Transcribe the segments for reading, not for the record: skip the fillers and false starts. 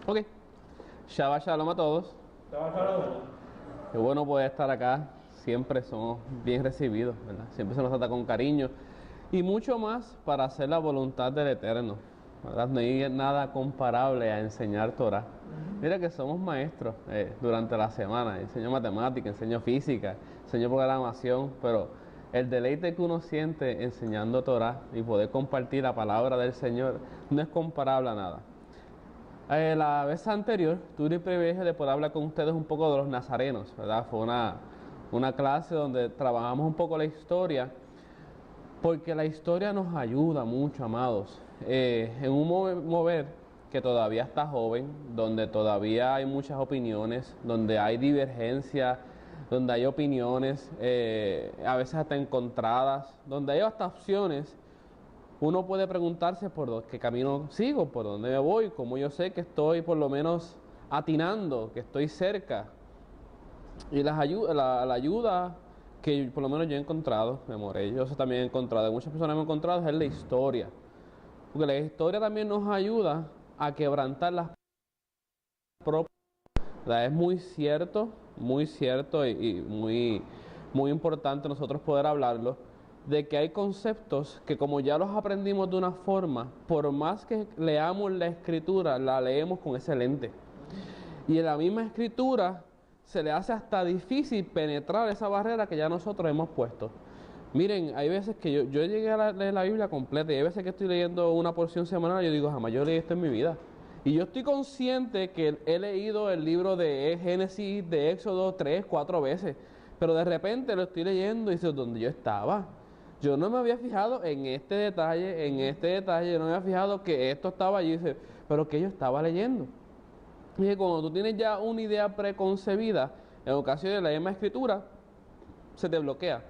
Ok, Shabbat Shalom a todos. Shabbat Shalom. Qué bueno poder estar acá. Siempre somos bien recibidos, ¿verdad? Siempre se nos trata con cariño. Y mucho más para hacer la voluntad del Eterno, ¿verdad? No hay nada comparable a enseñar Torah. Mira que somos maestros durante la semana. Enseño matemática, enseño física, enseño programación, pero el deleite que uno siente enseñando Torah y poder compartir la palabra del Señor no es comparable a nada. La vez anterior tuve el privilegio de poder hablar con ustedes un poco de los nazarenos, ¿verdad? Fue una clase donde trabajamos un poco la historia, porque la historia nos ayuda mucho, amados, en un mover que todavía está joven, donde todavía hay muchas opiniones, donde hay divergencia, donde hay opiniones a veces hasta encontradas, donde hay hasta opciones. Uno puede preguntarse por qué camino sigo, por dónde me voy, cómo yo sé que estoy por lo menos atinando, que estoy cerca. Y la ayuda que por lo menos yo he encontrado, mi amor, yo también he encontrado, muchas personas me han encontrado, es la historia. Porque la historia también nos ayuda a quebrantar las propias. Es muy cierto y muy importante nosotros poder hablarlo, de que hay conceptos que como ya los aprendimos de una forma, por más que leamos la escritura, la leemos con ese lente. Y en la misma escritura se le hace hasta difícil penetrar esa barrera que ya nosotros hemos puesto. Miren, hay veces que yo llegué a leer la Biblia completa y hay veces que estoy leyendo una porción semanal y yo digo, jamás yo leí esto en mi vida. Y yo estoy consciente que he leído el libro de Génesis, de Éxodo 3, 4 veces, pero de repente lo estoy leyendo y dice, ¿dónde yo estaba? Yo no me había fijado en este detalle, yo no me había fijado que esto estaba allí, dice, pero que yo estaba leyendo. Y que cuando tú tienes ya una idea preconcebida, en ocasiones la misma escritura se te bloquea.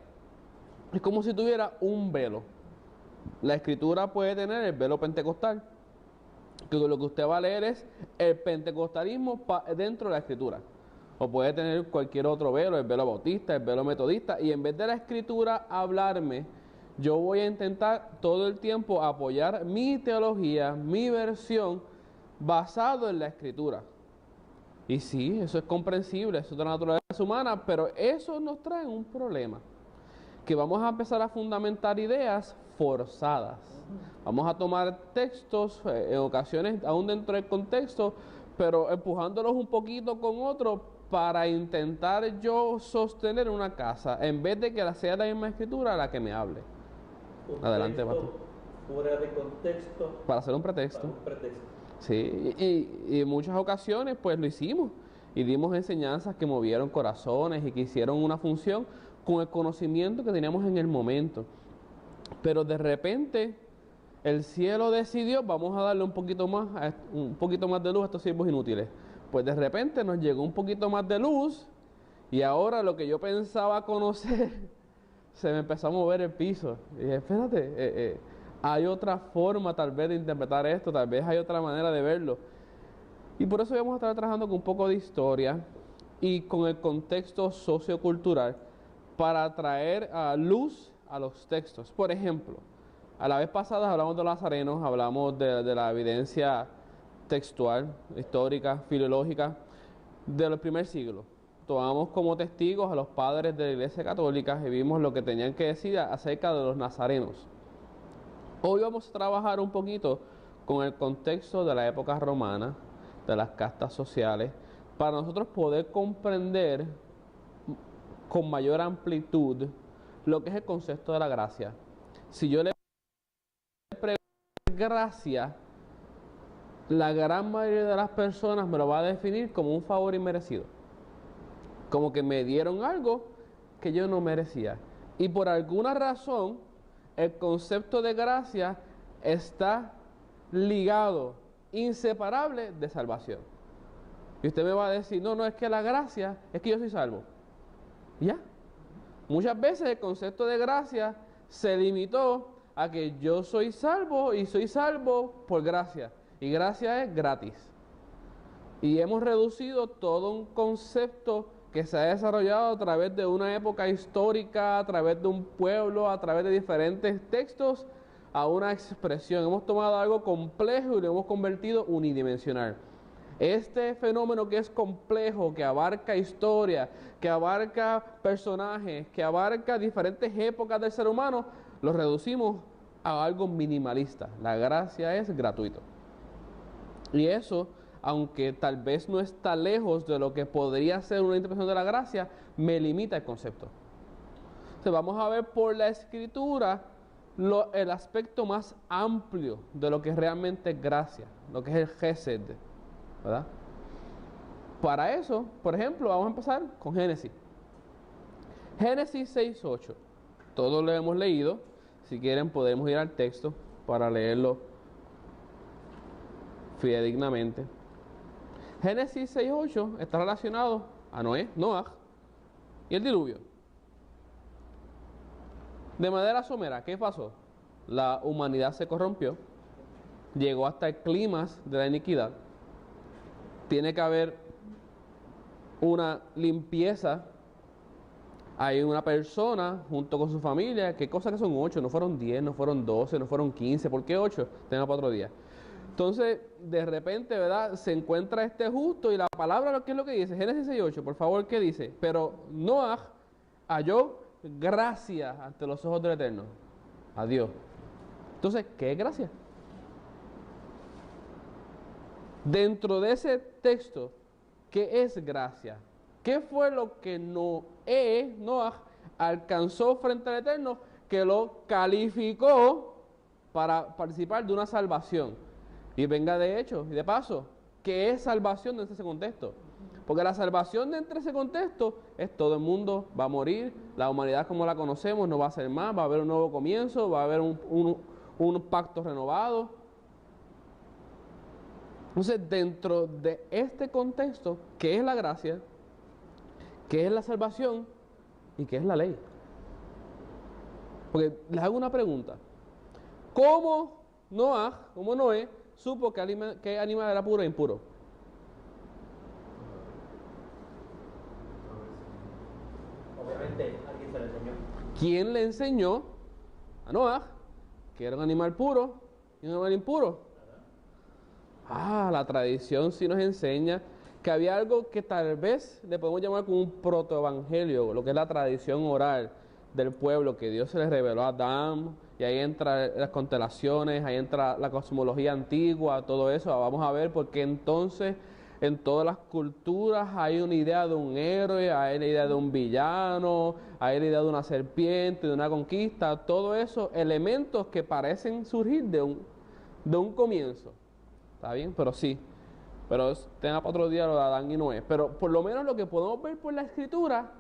Es como si tuviera un velo. La escritura puede tener el velo pentecostal, que lo que usted va a leer es el pentecostalismo dentro de la escritura. O puede tener cualquier otro velo, el velo bautista, el velo metodista, y en vez de la escritura hablarme, yo voy a intentar todo el tiempo apoyar mi teología, mi versión, basado en la escritura. Y sí, eso es comprensible, eso es de la naturaleza humana, pero eso nos trae un problema. Que vamos a empezar a fundamentar ideas forzadas. Vamos a tomar textos, en ocasiones aún dentro del contexto, pero empujándolos un poquito con otro para intentar yo sostener una casa, en vez de que sea la misma escritura la que me hable. Adelante, Pastor. Fuera de contexto. Para hacer un pretexto. Para un pretexto. Sí, y en muchas ocasiones pues lo hicimos y dimos enseñanzas que movieron corazones y que hicieron una función con el conocimiento que teníamos en el momento. Pero de repente el cielo decidió, vamos a darle un poquito más de luz a estos siervos inútiles. Pues de repente nos llegó un poquito más de luz y ahora lo que yo pensaba conocer se me empezó a mover el piso. Y dije, espérate, hay otra forma tal vez de interpretar esto, tal vez hay otra manera de verlo. Y por eso vamos a estar trabajando con un poco de historia y con el contexto sociocultural para traer a luz a los textos. Por ejemplo, a la vez pasada hablamos de los nazarenos, hablamos de la evidencia textual, histórica, filológica del primer siglo. Tomamos como testigos a los padres de la Iglesia Católica y vimos lo que tenían que decir acerca de los nazarenos. Hoy vamos a trabajar un poquito con el contexto de la época romana, de las castas sociales, para nosotros poder comprender con mayor amplitud lo que es el concepto de la gracia. Si yo le pregunto gracia, la gran mayoría de las personas me lo va a definir como un favor inmerecido. Como que me dieron algo que yo no merecía. Y por alguna razón, el concepto de gracia está ligado, inseparable de salvación. Y usted me va a decir, no, es que la gracia es que yo soy salvo. ¿Ya? Muchas veces el concepto de gracia se limitó a que yo soy salvo y soy salvo por gracia. Y gracia es gratis. Y hemos reducido todo un concepto que se ha desarrollado a través de una época histórica, a través de un pueblo, a través de diferentes textos, a una expresión. Hemos tomado algo complejo y lo hemos convertido unidimensional. Este fenómeno que es complejo, que abarca historia, que abarca personajes, que abarca diferentes épocas del ser humano, lo reducimos a algo minimalista. La gracia es gratuito. Y eso, aunque tal vez no está lejos de lo que podría ser una interpretación de la gracia, me limita el concepto. Entonces vamos a ver por la Escritura el aspecto más amplio de lo que realmente es gracia, lo que es el Gesed, ¿verdad? Para eso, por ejemplo, vamos a empezar con Génesis. Génesis 6:8. Todos lo hemos leído. Si quieren podemos ir al texto para leerlo fidedignamente. Génesis 6:8 está relacionado a Noah y el diluvio. De manera somera, ¿qué pasó? La humanidad se corrompió, llegó hasta el clímax de la iniquidad. Tiene que haber una limpieza. Hay una persona junto con su familia. ¿Qué cosas que son 8? No fueron 10, no fueron 12, no fueron 15. ¿Por qué 8? Tenga para otro día. Entonces, de repente, ¿verdad? Se encuentra este justo y la palabra, ¿qué es lo que dice? Génesis 6:8, por favor, ¿qué dice? Pero Noah halló gracia ante los ojos del Eterno. A Dios. Entonces, ¿qué es gracia? Dentro de ese texto, ¿qué es gracia? ¿Qué fue lo que Noah alcanzó frente al Eterno que lo calificó para participar de una salvación? Y venga de hecho, y de paso, ¿qué es salvación dentro de ese contexto? Porque la salvación dentro de ese contexto es todo el mundo va a morir, la humanidad como la conocemos no va a ser más, va a haber un nuevo comienzo, va a haber un pacto renovado. Entonces, dentro de este contexto, ¿qué es la gracia? ¿Qué es la salvación? ¿Y qué es la ley? Porque les hago una pregunta. ¿Cómo Noé, supo que animal era puro e impuro? Obviamente, alguien se lo enseñó. ¿Quién le enseñó a Noé que era un animal puro y un animal impuro? La tradición sí nos enseña que había algo que tal vez le podemos llamar como un protoevangelio, lo que es la tradición oral del pueblo, que Dios se le reveló a Adán, y ahí entran las constelaciones, ahí entra la cosmología antigua, todo eso. Vamos a ver por qué entonces en todas las culturas hay una idea de un héroe, hay la idea de un villano, hay la idea de una serpiente, de una conquista, todo eso, elementos que parecen surgir de un comienzo. ¿Está bien? Pero sí. Pero tenga para otro día lo de Adán y Noé. Pero por lo menos lo que podemos ver por la Escritura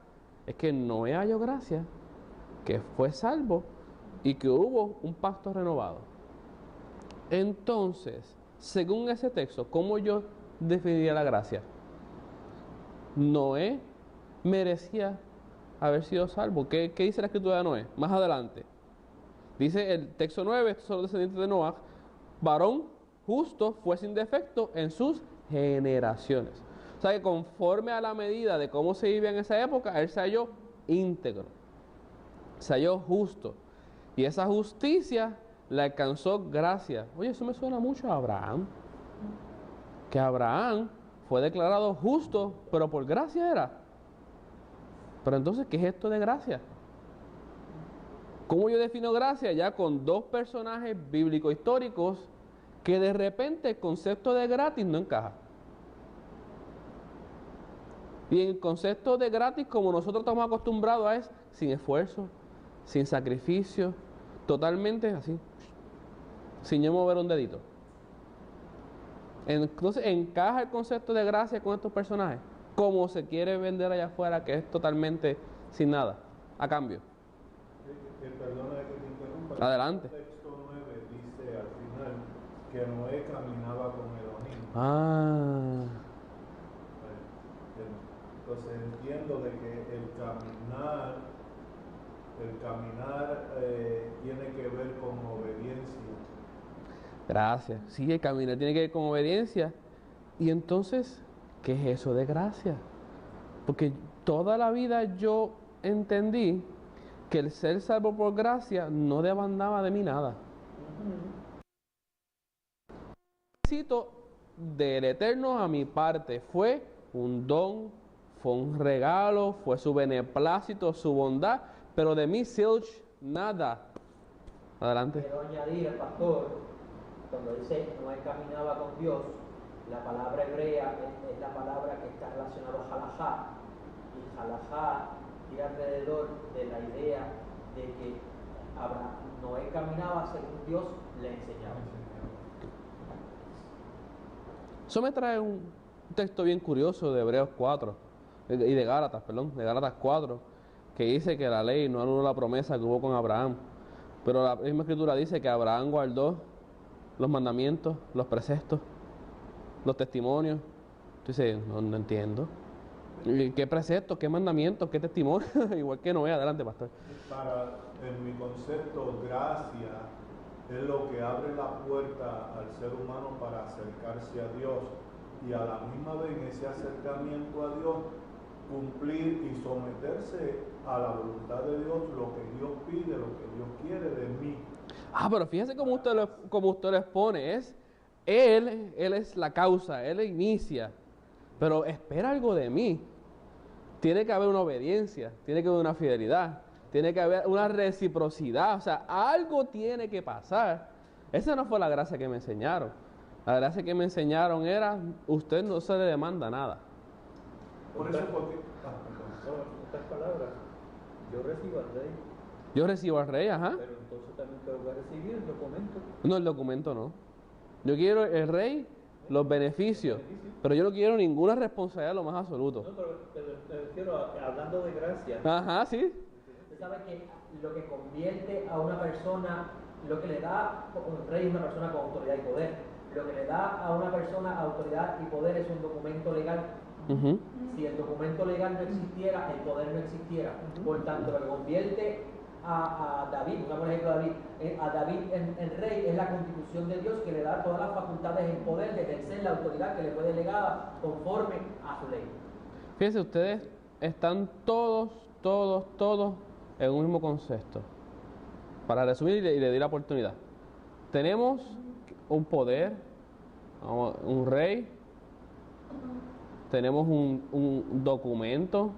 es que Noé halló gracia, que fue salvo y que hubo un pacto renovado. Entonces, según ese texto, ¿cómo yo definiría la gracia? Noé merecía haber sido salvo. ¿Qué dice la Escritura de Noé? Más adelante. Dice el texto 9, estos son los descendientes de Noé, varón justo fue sin defecto en sus generaciones. O sea que conforme a la medida de cómo se vivía en esa época, él se halló íntegro, se halló justo. Y esa justicia le alcanzó gracia. Oye, eso me suena mucho a Abraham. Que Abraham fue declarado justo, pero por gracia era. Pero entonces, ¿qué es esto de gracia? ¿Cómo yo defino gracia? Ya con dos personajes bíblicos históricos que de repente el concepto de gratis no encaja. Y el concepto de gratis, como nosotros estamos acostumbrados a, es sin esfuerzo, sin sacrificio, totalmente así, sin yo mover un dedito. Entonces encaja el concepto de gracia con estos personajes, como se quiere vender allá afuera, que es totalmente sin nada, a cambio. Perdona que te interrumpa. Adelante. El texto 9 dice al final que Noé caminaba con Elohim. Entonces entiendo de que el caminar tiene que ver con obediencia. Gracias. Sí, el caminar tiene que ver con obediencia. Y entonces, ¿qué es eso de gracia? Porque toda la vida yo entendí que el ser salvo por gracia no demandaba de mí nada. Necesito del Eterno a mi parte. Fue un don, fue un regalo, fue su beneplácito, su bondad, pero de mí, Silch, nada. Adelante. Quiero añadir al pastor, cuando dice Noé caminaba con Dios, la palabra hebrea es la palabra que está relacionada a halajá, y halajá gira alrededor de la idea de que Noé caminaba según Dios le enseñaba. Eso me trae un texto bien curioso de Hebreos 4, y de Gálatas, perdón, de Gálatas 4, que dice que la ley no anuló la promesa que hubo con Abraham, pero la misma escritura dice que Abraham guardó los mandamientos, los preceptos, los testimonios. Entonces, no entiendo. ¿Y qué preceptos, qué mandamientos, qué testimonios? Igual que Noé, adelante, pastor. En mi concepto, gracia es lo que abre la puerta al ser humano para acercarse a Dios y a la misma vez en ese acercamiento a Dios cumplir y someterse a la voluntad de Dios, lo que Dios pide, lo que Dios quiere de mí. Pero fíjese cómo usted lo expone, Él es la causa, Él inicia, pero espera algo de mí. Tiene que haber una obediencia, tiene que haber una fidelidad, tiene que haber una reciprocidad, o sea, algo tiene que pasar. Esa no fue la gracia que me enseñaron. La gracia que me enseñaron era, usted no se le demanda nada. Por eso, porque... Estas palabras, yo recibo al rey. Yo recibo al rey, ajá. Pero entonces también tengo que recibir el documento. No, el documento no. Yo quiero el rey, los beneficios, pero yo no quiero ninguna responsabilidad lo más absoluto. No, pero me refiero hablando de gracia. Ajá, sí. Usted sabe que lo que convierte a una persona, lo que le da un rey es una persona con autoridad y poder. Lo que le da a una persona autoridad y poder es un documento legal. Si el documento legal no existiera, el poder no existiera. Por tanto, lo que convierte a David, pongamos el ejemplo a David en rey, es la constitución de Dios que le da todas las facultades en poder de ejercer la autoridad que le fue delegada conforme a su ley. Fíjense, ustedes están todos en un mismo concepto. Para resumir y le di la oportunidad. Tenemos un poder, un rey, tenemos un documento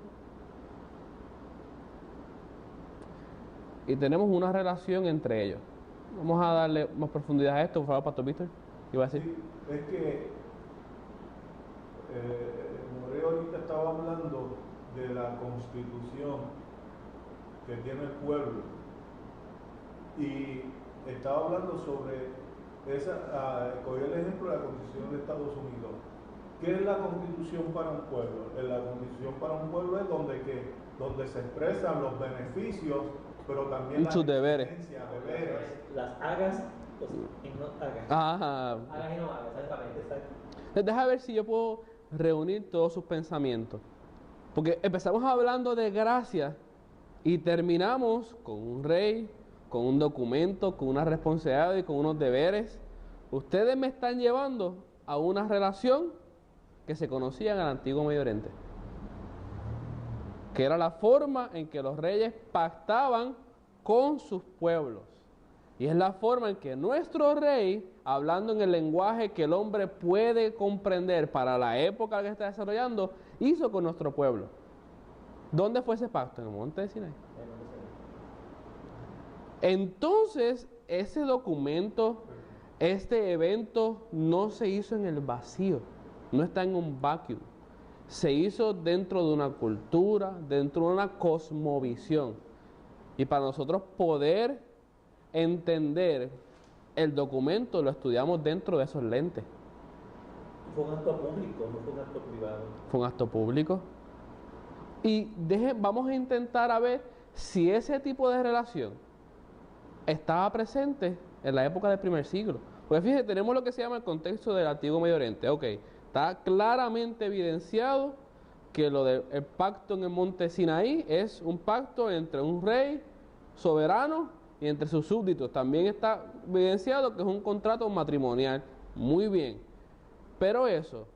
y tenemos una relación entre ellos. Vamos a darle más profundidad a esto, por favor, Pastor Víctor. ¿Iba a decir? Sí, es que Moreo ahorita estaba hablando de la constitución que tiene el pueblo y estaba hablando sobre cogió el ejemplo de la constitución de Estados Unidos. ¿Qué es la constitución para un pueblo? La constitución para un pueblo es donde se expresan los beneficios, pero también sus deberes. Las hagas y no hagas. Ajá. Hagas y no hagas, exactamente. Deja ver si yo puedo reunir todos sus pensamientos. Porque empezamos hablando de gracia y terminamos con un rey, con un documento, con una responsabilidad y con unos deberes. Ustedes me están llevando a una relación que se conocía en el antiguo Medio Oriente, que era la forma en que los reyes pactaban con sus pueblos. Y es la forma en que nuestro rey, hablando en el lenguaje que el hombre puede comprender para la época que está desarrollando, hizo con nuestro pueblo. ¿Dónde fue ese pacto? En el monte de Sinaí. Entonces, ese documento, este evento no se hizo en el vacío, no está en un vacuum. Se hizo dentro de una cultura, dentro de una cosmovisión. Y para nosotros poder entender el documento, lo estudiamos dentro de esos lentes. Fue un acto público, no fue un acto privado. Fue un acto público. Y vamos a intentar a ver si ese tipo de relación estaba presente en la época del primer siglo. Porque fíjense, tenemos lo que se llama el contexto del antiguo Medio Oriente. Ok, está claramente evidenciado que lo del pacto en el monte Sinaí es un pacto entre un rey soberano y entre sus súbditos. También está evidenciado que es un contrato matrimonial. Muy bien. Pero eso,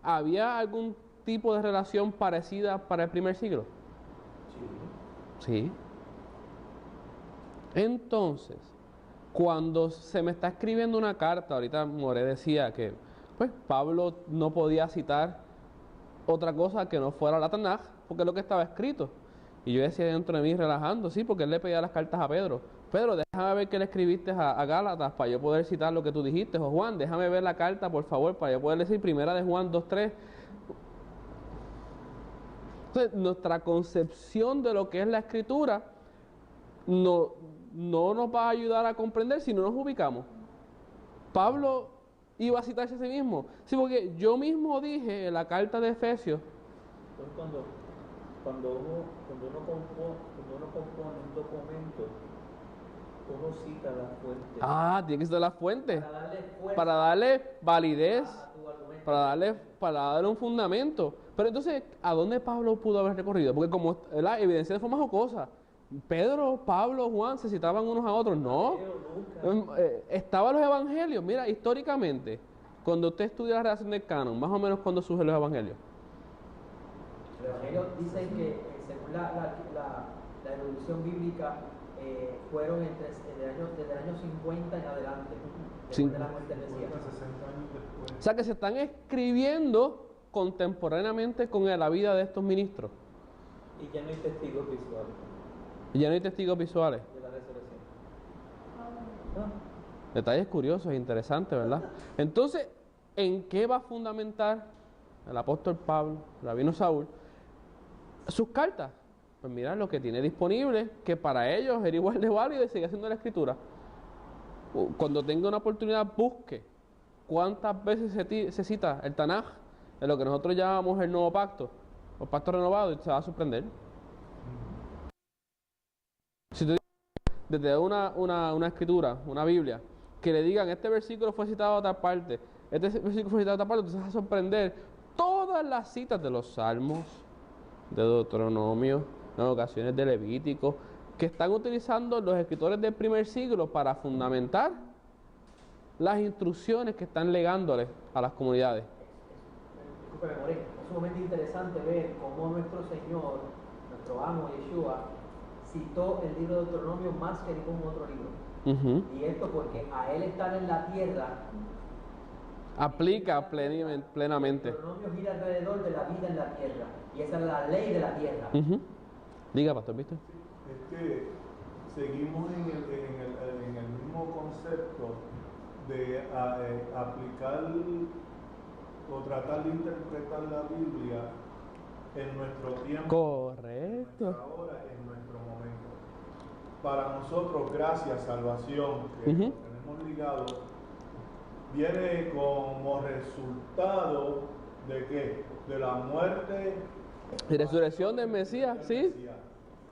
¿había algún tipo de relación parecida para el primer siglo? Sí. Sí. Entonces, Cuando se me está escribiendo una carta, ahorita More decía que pues Pablo no podía citar otra cosa que no fuera la Tanaj, porque es lo que estaba escrito. Y yo decía dentro de mí relajando, sí, porque él le pedía las cartas a Pedro. Pedro, déjame ver qué le escribiste a Gálatas para yo poder citar lo que tú dijiste. O Juan, déjame ver la carta, por favor, para yo poder decir primera de Juan 2:3. Entonces, nuestra concepción de lo que es la escritura no nos va a ayudar a comprender si no nos ubicamos. Pablo iba a citarse a sí mismo. Sí, porque yo mismo dije en la carta de Efesios. Entonces, cuando uno compone un documento, uno cita la fuente. Tiene que ser la fuente. Para darle fuerza, para darle validez, a tu argumento. para darle un fundamento. Pero entonces, ¿a dónde Pablo pudo haber recorrido? Porque como la evidencia de forma jocosa, Pedro, Pablo, Juan se citaban unos a otros. No, estaban los evangelios. Mira, históricamente, cuando usted estudia la redacción del canon, más o menos cuando surgen los evangelios. Los evangelios dicen que, según la erudición bíblica, fueron desde el año 50 en adelante, después de la muerte del Mesías. 60 años después. O sea que se están escribiendo contemporáneamente con la vida de estos ministros. Y ya no hay testigos visuales Y ya no hay testigos visuales. de la resurrección. Detalles curiosos e interesantes, ¿verdad? Entonces, ¿en qué va a fundamentar el apóstol Pablo, el rabino Saúl, sus cartas? Pues mira, lo que tiene disponible, que para ellos era igual de válido y sigue siendo la escritura. Cuando tenga una oportunidad, busque cuántas veces se cita el Tanaj, de lo que nosotros llamamos el nuevo pacto, o pacto renovado, y se va a sorprender. Si tú desde una escritura, una Biblia, que le digan, este versículo fue citado a otra parte, este versículo fue citado a otra parte, entonces vas a sorprender todas las citas de los Salmos, de Deuteronomio, en ocasiones de Levítico, que están utilizando los escritores del primer siglo para fundamentar las instrucciones que están legándoles a las comunidades. Disculpe, More, es sumamente interesante ver cómo nuestro Señor, nuestro amo Yeshua, citó el libro de Deuteronomio más que ningún otro libro. Y esto porque a él estar en la tierra aplica plenamente. El Deuteronomio gira alrededor de la vida en la tierra, y esa es la ley de la tierra. Diga, pastor, ¿viste? Es que seguimos en el mismo concepto de aplicar o tratar de interpretar la Biblia en nuestro tiempo, correcto, en nuestra hora, en nuestro momento. Para nosotros, gracia, salvación, que lo tenemos ligado, viene como resultado de ¿qué? De la muerte y resurrección del Mesías, ¿sí?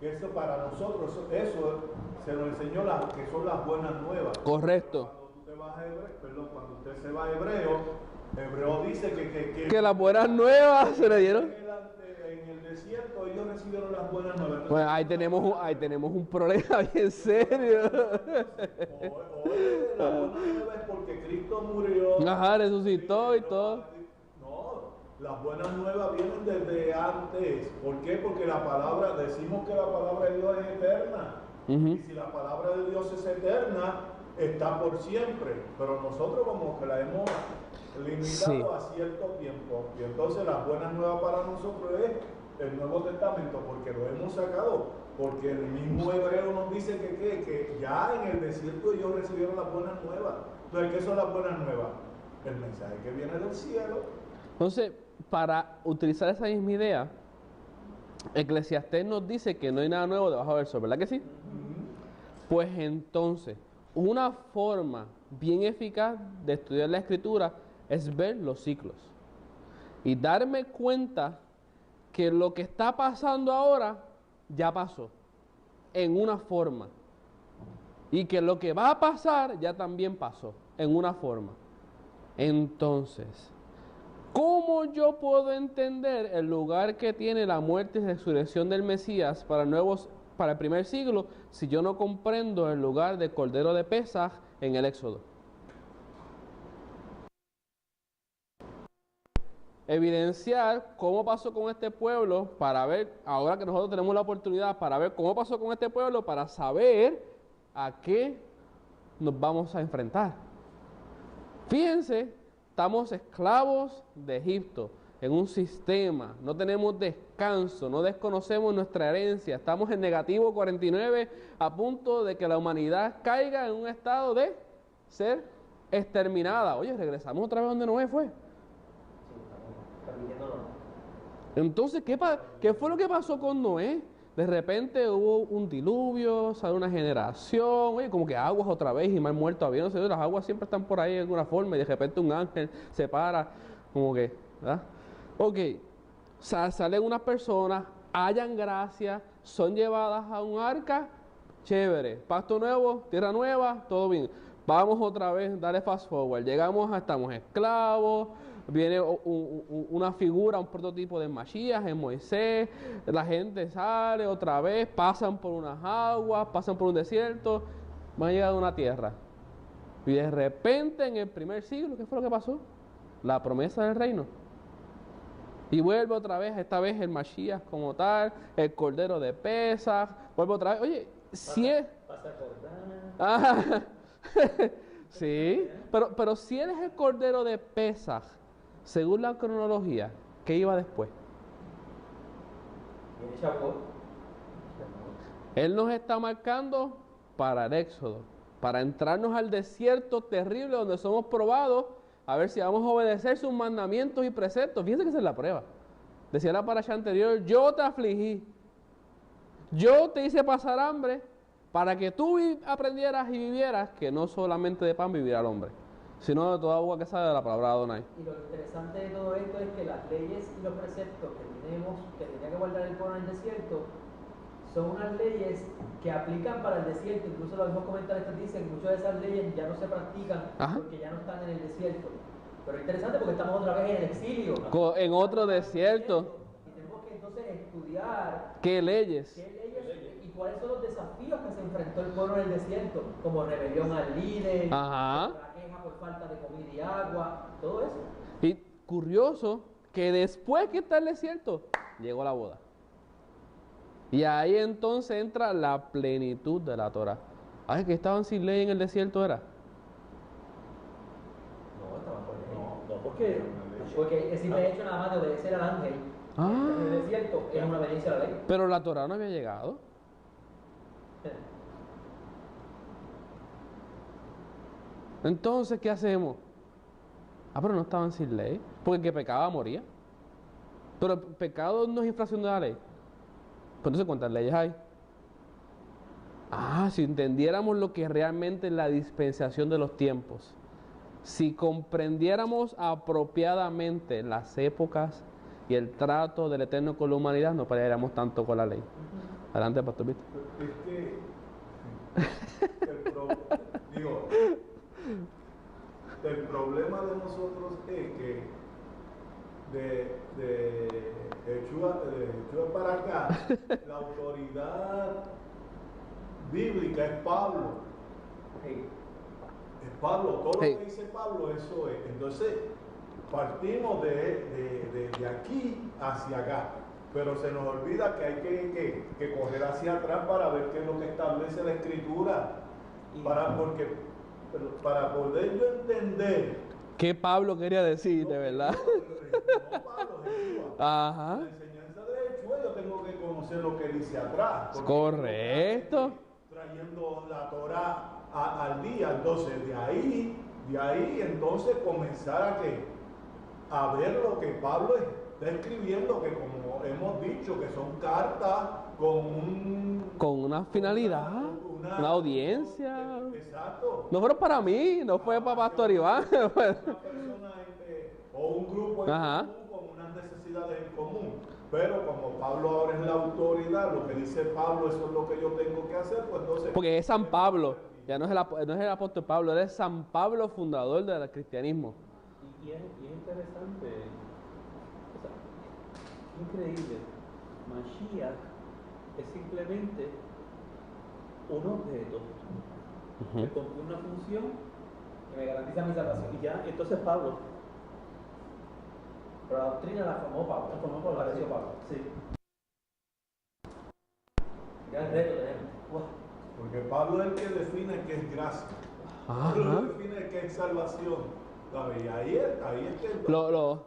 Eso para nosotros, eso se nos enseñó que son las buenas nuevas. Correcto. Cuando usted se va a Hebreo dice que las buenas nuevas se le dieron. En el desierto ellos recibieron las buenas nuevas. Entonces, Pues ahí tenemos un problema bien serio. La buena nueva es porque Cristo murió. Ajá, resucitó y todo. No, las buenas nuevas vienen desde antes. ¿Por qué? Porque decimos que la palabra de Dios es eterna. Y si la palabra de Dios es eterna, está por siempre. Pero nosotros como que la hemos limitado a cierto tiempo. Y entonces las buenas nuevas para nosotros es el Nuevo Testamento, porque lo hemos sacado. Porque el mismo Hebreo nos dice que ya en el desierto ellos recibieron las buenas nuevas. Entonces, ¿qué son las buenas nuevas? El mensaje que viene del cielo. Entonces, para utilizar esa misma idea, Eclesiastés nos dice que no hay nada nuevo debajo del sol, ¿verdad que sí? Pues entonces, una forma bien eficaz de estudiar la Escritura es ver los ciclos y darme cuenta que lo que está pasando ahora ya pasó en una forma y que lo que va a pasar ya también pasó en una forma. Entonces, ¿cómo yo puedo entender el lugar que tiene la muerte y resurrección del Mesías para el primer siglo si yo no comprendo el lugar del Cordero de Pesaj en el Éxodo? Evidenciar cómo pasó con este pueblo para ver, ahora que nosotros tenemos la oportunidad para ver cómo pasó con este pueblo, para saber a qué nos vamos a enfrentar. Fíjense, estamos esclavos de Egipto, en un sistema, no tenemos descanso, no desconocemos nuestra herencia, estamos en negativo 49 a punto de que la humanidad caiga en un estado de ser exterminada. Oye, regresamos otra vez donde Noé fue. Entonces, ¿qué fue lo que pasó con Noé? De repente hubo un diluvio, salió una generación, oye, como que aguas otra vez y mal muerto había, no sé, las aguas siempre están por ahí de alguna forma y de repente un ángel se para, como que, ¿verdad? Ok, salen unas personas, hallan gracia, son llevadas a un arca, chévere, pacto nuevo, tierra nueva, todo bien. Vamos otra vez, dale fast forward, llegamos a, estamos esclavos, viene una figura, un prototipo de Masías, en Moisés, la gente sale otra vez, pasan por unas aguas, pasan por un desierto, van a llegar a una tierra. Y de repente en el primer siglo, ¿qué fue lo que pasó? La promesa del reino. Y vuelve otra vez, esta vez el Masías como tal, el Cordero de Pesaj, vuelve otra vez. Oye, si es... sí, pero si él es el Cordero de Pesaj, según la cronología, ¿qué iba después? Él nos está marcando para el Éxodo, para entrarnos al desierto terrible donde somos probados, a ver si vamos a obedecer sus mandamientos y preceptos. Fíjense que esa es la prueba. Decía la parasha anterior, yo te afligí, yo te hice pasar hambre, para que tú aprendieras y vivieras que no solamente de pan vivirá el hombre, sino de toda agua que sale de la palabra de Adonai. Y lo interesante de todo esto es que las leyes y los preceptos que tenía que guardar el pueblo en el desierto, son unas leyes que aplican para el desierto. Incluso los mismos comentaristas dicen que muchas de esas leyes ya no se practican porque ya no están en el desierto. Pero es interesante porque estamos otra vez en el exilio. En otro desierto. Y tenemos que entonces estudiar ¿qué leyes? Y cuáles son los desafíos que se enfrentó el pueblo en el desierto, como rebelión al líder, la queja por falta de comida y agua, todo eso. Y curioso que después que está el desierto, llegó la boda. Y ahí entonces entra la plenitud de la Torah. Ay, que estaban sin ley en el desierto, ¿era? No, estaban por ley. No, porque el simple hecho nada más de obedecer al ángel en el desierto es una obediencia a la ley. Pero la Torah no había llegado. Entonces, ¿qué hacemos? Pero no estaban sin ley, porque el que pecaba moría. Pero el pecado no es infracción de la ley. Pues entonces, ¿cuántas leyes hay? Si entendiéramos lo que realmente es la dispensación de los tiempos, si comprendiéramos apropiadamente las épocas y el trato del Eterno con la humanidad, no pelearíamos tanto con la ley. Adelante, Pastor Víctor. Es que el problema de nosotros es que de Yeshua para acá, la autoridad bíblica es Pablo. Es Pablo, todo lo que dice Pablo, eso es. Entonces, partimos de aquí hacia acá, pero se nos olvida que hay que correr hacia atrás para ver qué es lo que establece la Escritura, para poder yo entender ¿qué Pablo quería decir, de verdad? No, Pablo, Jesús. Ajá. La enseñanza de Jesús, yo tengo que conocer lo que dice atrás. Correcto. Trayendo la Torah al día. Entonces, de ahí, entonces comenzar a ver lo que Pablo está escribiendo, que como hemos dicho, que son cartas con una finalidad, una audiencia. Exacto. No fueron para mí, no fue para Pastor Iván. Una persona o un grupo en común con unas necesidades en común. Pero como Pablo ahora es la autoridad, lo que dice Pablo, eso es lo que yo tengo que hacer, pues entonces... Porque es San Pablo, ya no es el apóstol Pablo, él es San Pablo, fundador del cristianismo. Y es interesante, o sea, increíble. Mashiach es simplemente un objeto que cumple una función Que me garantiza mi salvación. y ya, entonces Pablo. Pero la doctrina la formó Pablo, la apareció Pablo. Sí. Gran reto tenemos. Porque Pablo es el que define qué es gracia. Ajá. No define qué es salvación. ¿Sabes? Y ahí está el Lo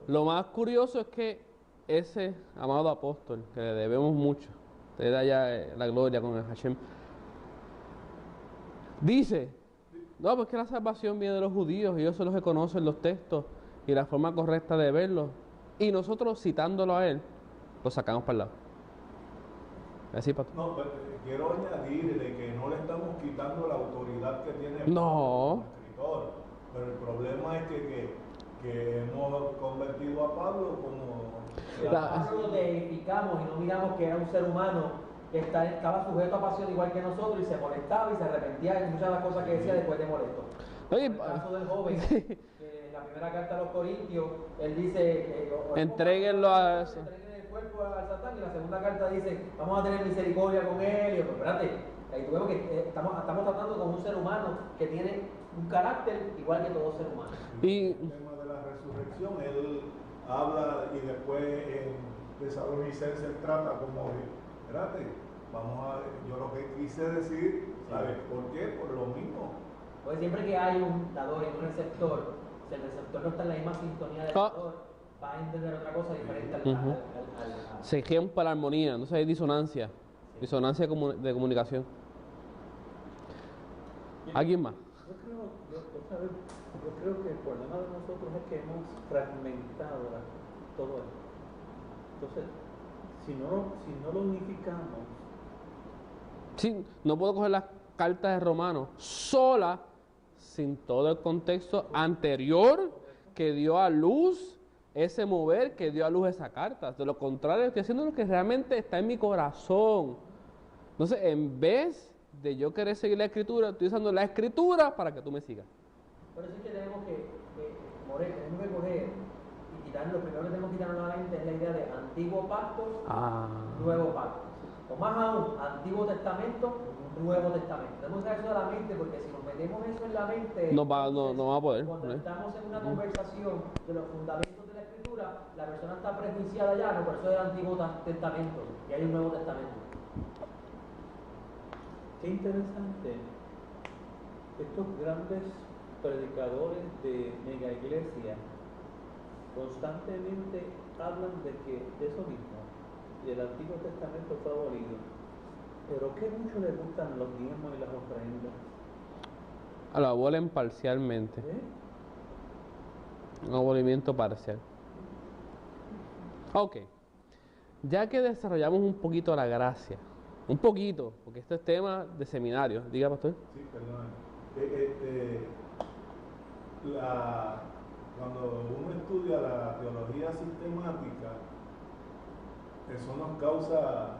problema. más curioso es que ese amado apóstol, que le debemos mucho, te da ya la gloria con el Hashem, dice, no, pues que la salvación viene de los judíos, ellos son los que conocen los textos y la forma correcta de verlos, y nosotros citándolo a él, lo sacamos para el lado. Así, Pastor. No, pero quiero añadir de que no le estamos quitando la autoridad que tiene No. Pablo como escritor, pero el problema es que hemos convertido a Pablo como... Si a Pablo lo deificamos y no miramos que era un ser humano que estaba sujeto a pasión igual que nosotros y se molestaba y se arrepentía de muchas de las cosas que decía después de molesto. Oye, En el caso del joven, que en la primera carta a los Corintios, él dice Entréguenlo a... entreguen el cuerpo al Satán, y la segunda carta dice vamos a tener misericordia con él. Y yo, pero espérate, ahí tú vemos que estamos tratando con un ser humano que tiene un carácter igual que todo ser humano. Y el tema de la resurrección, él habla y después en Tesalonicenses trata como, espérate, yo lo que quise decir, ¿sabes por qué? Por lo mismo. Porque siempre que hay un dador y un receptor, si el receptor no está en la misma sintonía del dador, va a entender otra cosa diferente al se rompe la armonía, entonces hay disonancia, disonancia de comunicación. ¿Alguien más? Yo creo que el problema de nosotros es que hemos fragmentado todo esto. Entonces, si no lo unificamos, Sí, no puedo coger las cartas de Romanos sola, sin todo el contexto anterior que dio a luz ese mover, que dio a luz esa carta. De lo contrario, estoy haciendo lo que realmente está en mi corazón. Entonces, en vez de yo querer seguir la escritura, estoy usando la escritura para que tú me sigas. Por eso es que tenemos que coger y quitar, lo primero que tenemos que quitar nuevamente es la idea de antiguo pacto, nuevo pacto. O más aún, Antiguo Testamento, Nuevo Testamento. Tenemos que eso de la mente, porque si nos metemos eso en la mente, No va a poder. cuando estamos en una conversación de los fundamentos de la escritura, la persona está prejuiciada ya, no, por eso es el Antiguo Testamento y hay un Nuevo Testamento. qué interesante. Estos grandes predicadores de mega iglesia constantemente hablan de eso mismo. Y el Antiguo Testamento fue abolido. Pero qué mucho les gustan los diezmos y las ofrendas. Lo abolen parcialmente. Un abolimiento parcial. Ok. Ya que desarrollamos un poquito la gracia, un poquito, porque este es tema de seminario. Diga, pastor. Sí, perdón. Cuando uno estudia la teología sistemática, eso nos causa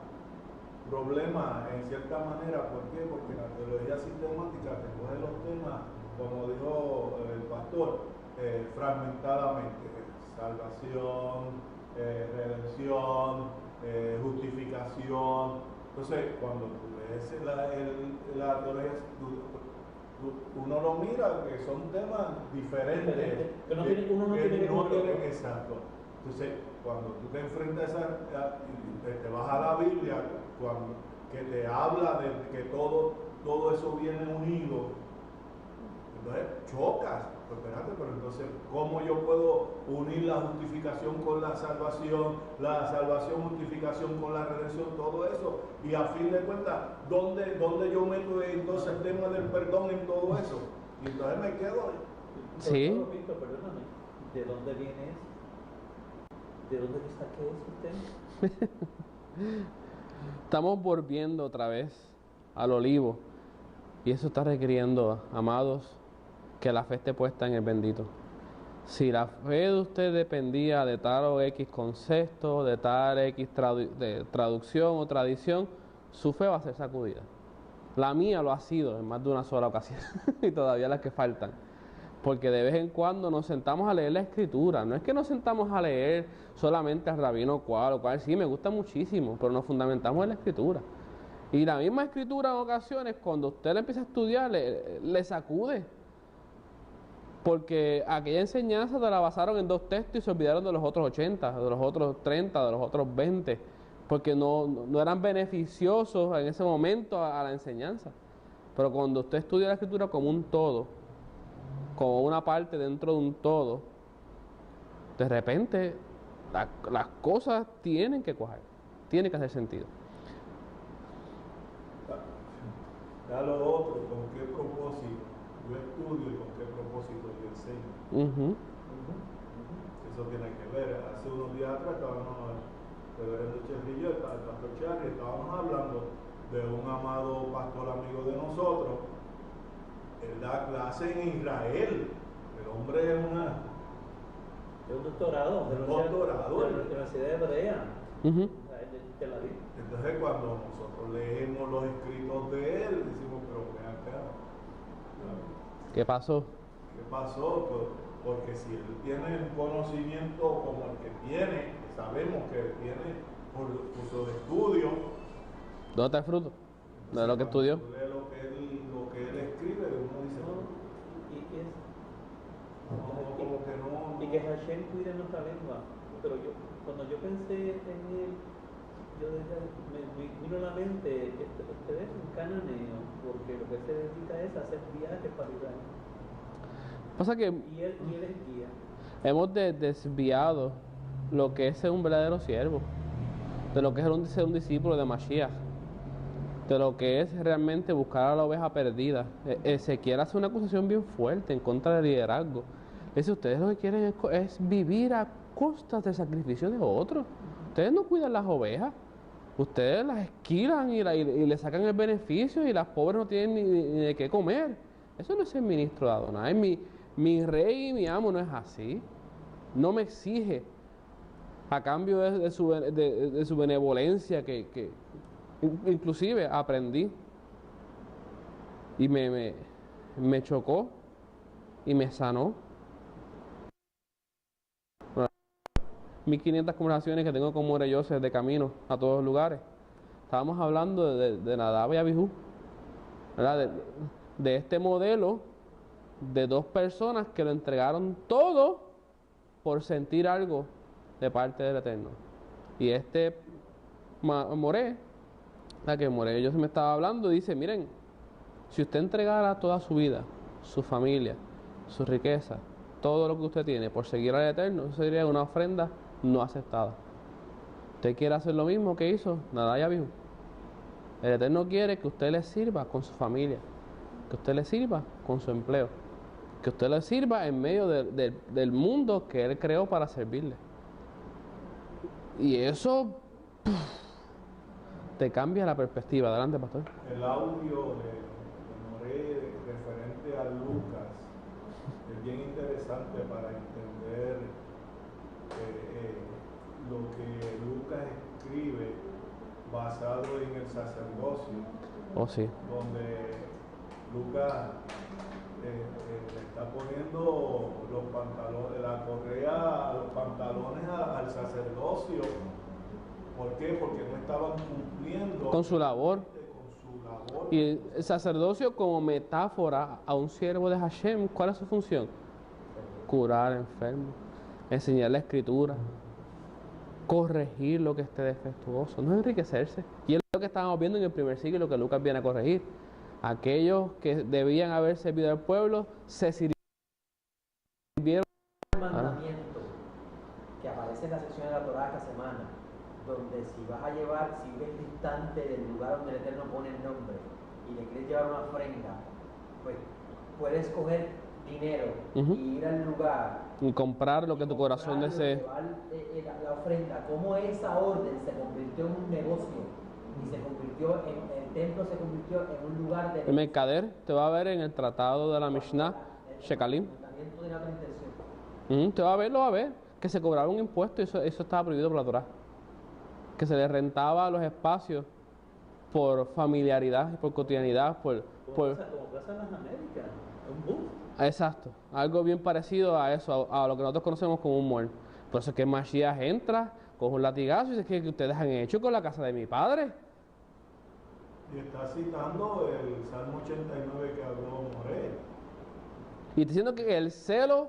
problemas en cierta manera. ¿Por qué? Porque la teología sistemática te coge los temas, como dijo el pastor, fragmentadamente: salvación, redención, justificación. Entonces, cuando tú lees la teología, uno lo mira que son temas diferentes. Que no tiene- uno no tiene que coger. Exacto. Entonces, cuando tú te enfrentas te vas a la Biblia, que te habla de que todo eso viene unido, entonces chocas. Pues espérate, pero entonces, ¿cómo yo puedo unir la justificación con la salvación, justificación con la redención, todo eso? Y a fin de cuentas, ¿dónde yo meto entonces el tema del perdón en todo eso? Y entonces me quedo. Sí. Víctor, perdóname, ¿de dónde viene eso? ¿De dónde te saqué ese tema? Estamos volviendo otra vez al olivo. Y eso está requiriendo, amados, que la fe esté puesta en el bendito. Si la fe de usted dependía de tal o X concepto, de tal X traducción o tradición, su fe va a ser sacudida. La mía lo ha sido en más de una sola ocasión y todavía las que faltan. Porque de vez en cuando nos sentamos a leer la escritura. No es que nos sentamos a leer solamente al rabino cual o cual. Sí, me gusta muchísimo, pero nos fundamentamos en la escritura. Y la misma escritura en ocasiones, cuando usted la empieza a estudiar, le sacude. Porque aquella enseñanza te la basaron en 2 textos y se olvidaron de los otros 80, de los otros 30, de los otros 20. Porque no eran beneficiosos en ese momento a la enseñanza. Pero cuando usted estudia la Escritura como un todo, como una parte dentro de un todo, de repente las cosas tienen que cuajar, tienen que hacer sentido. Da lo otro, con qué propósito yo estudio y con qué propósito yo enseño. Ujú. Eso tiene que ver. Hace unos días atrás estábamos, el reverendo Cherrillo, el pastor Charlie, estábamos hablando de un amado pastor amigo de nosotros. Él da clase en Israel. El hombre es un doctorado de la Universidad Hebrea. Ujú. Te la di. Entonces cuando nosotros leemos los escritos de él, decimos, pero ven acá. ¿Qué pasó? ¿Qué pasó? Porque si él tiene un conocimiento como el que tiene, sabemos que él tiene por sus estudios. ¿Dónde está el fruto de lo que estudió? Lee lo que él escribe, uno dice, como que no. Y que Hashem cuide nuestra lengua. Pero cuando yo pensé en él, me vino a la mente, usted es un cananeo, porque lo que se dedica es a hacer viajes para Israel. Pasa que Y él es guía. hemos desviado lo que es ser un verdadero siervo, de lo que es ser un discípulo de Mashiach, de lo que es realmente buscar a la oveja perdida. Ezequiel hace una acusación bien fuerte en contra del liderazgo. Dice, ustedes lo que quieren es vivir a costas del sacrificio de otros. Ustedes no cuidan las ovejas. Ustedes las esquilan y le sacan el beneficio y las pobres no tienen ni de qué comer. Eso no es el ministro de Adonai. Mi rey y mi amo no es así. No me exige a cambio de su benevolencia que inclusive aprendí y me chocó y me sanó. 1500 conversaciones que tengo con Morelloses de camino a todos los lugares. Estábamos hablando de Nadab y Abijú, ¿verdad? De este modelo de dos personas que lo entregaron todo por sentir algo de parte del Eterno. Y este Moré, la que Morelloses me estaba hablando, dice, miren, si usted entregara toda su vida, su familia, su riqueza, todo lo que usted tiene por seguir al Eterno, eso sería una ofrenda no aceptada. ¿Usted quiere hacer lo mismo que hizo Nadab y Abijú? El Eterno quiere que usted le sirva con su familia, que usted le sirva con su empleo, que usted le sirva en medio del mundo que Él creó para servirle. Y eso te cambia la perspectiva. Adelante, pastor. El audio de Moré referente a Lucas es bien interesante para entender lo que Lucas escribe basado en el sacerdocio. Oh, sí. Donde Lucas le está poniendo los pantalones, la correa, los pantalones al sacerdocio. ¿Por qué? Porque no estaban cumpliendo Con su labor. Y el sacerdocio como metáfora a un siervo de Hashem, ¿cuál es su función? Curar enfermos, enseñar la escritura, corregir lo que esté defectuoso, no enriquecerse. Y es lo que estábamos viendo en el primer siglo que Lucas viene a corregir. Aquellos que debían haber servido al pueblo se sirvieron. El mandamiento que aparece en la sección de la Torá esta semana, donde si vives distante del lugar donde el Eterno pone el nombre y le quieres llevar una ofrenda, pues puedes coger dinero y ir al lugar Y comprar lo que tu corazón desee. La ofrenda, cómo esa orden se convirtió en un negocio y se convirtió el templo se convirtió en un lugar de El mercader te va a ver en el tratado de la Mishnah, Shekalim. Te va a ver, lo va a ver, que se cobraba un impuesto y eso estaba prohibido por la Torá. Que se le rentaba los espacios por familiaridad, por cotidianidad, Como pasa en las Américas, un bus. Exacto, algo bien parecido a eso, a lo que nosotros conocemos como un mall. Por eso es que Mashiach entra, coge un latigazo y dice que ustedes han hecho con la casa de mi padre. Y está citando el Salmo 89 que habló Moré. Y diciendo que el celo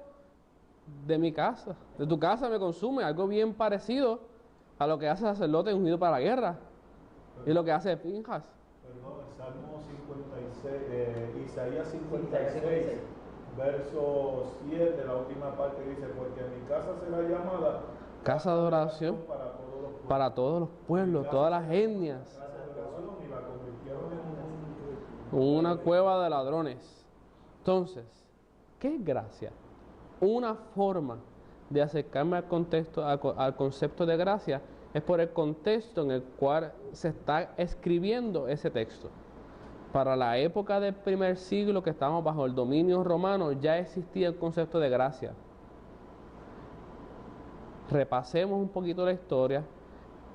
de mi casa, de tu casa me consume, algo bien parecido a lo que hace el sacerdote ungido para la guerra. Y lo que hace Pinjas. Perdón, el Salmo 55. Isaías 56, 56. verso 7, la última parte dice, porque mi casa será llamada Casa de oración para todos los pueblos. para todas las etnias. Casa de oración, y la convirtieron en Una cueva de ladrones. Entonces, ¿qué es gracia? Una forma de acercarme al contexto, al concepto de gracia, es por el contexto en el cual se está escribiendo ese texto. Para la época del primer siglo, que estábamos bajo el dominio romano, ya existía el concepto de gracia. Repasemos un poquito la historia,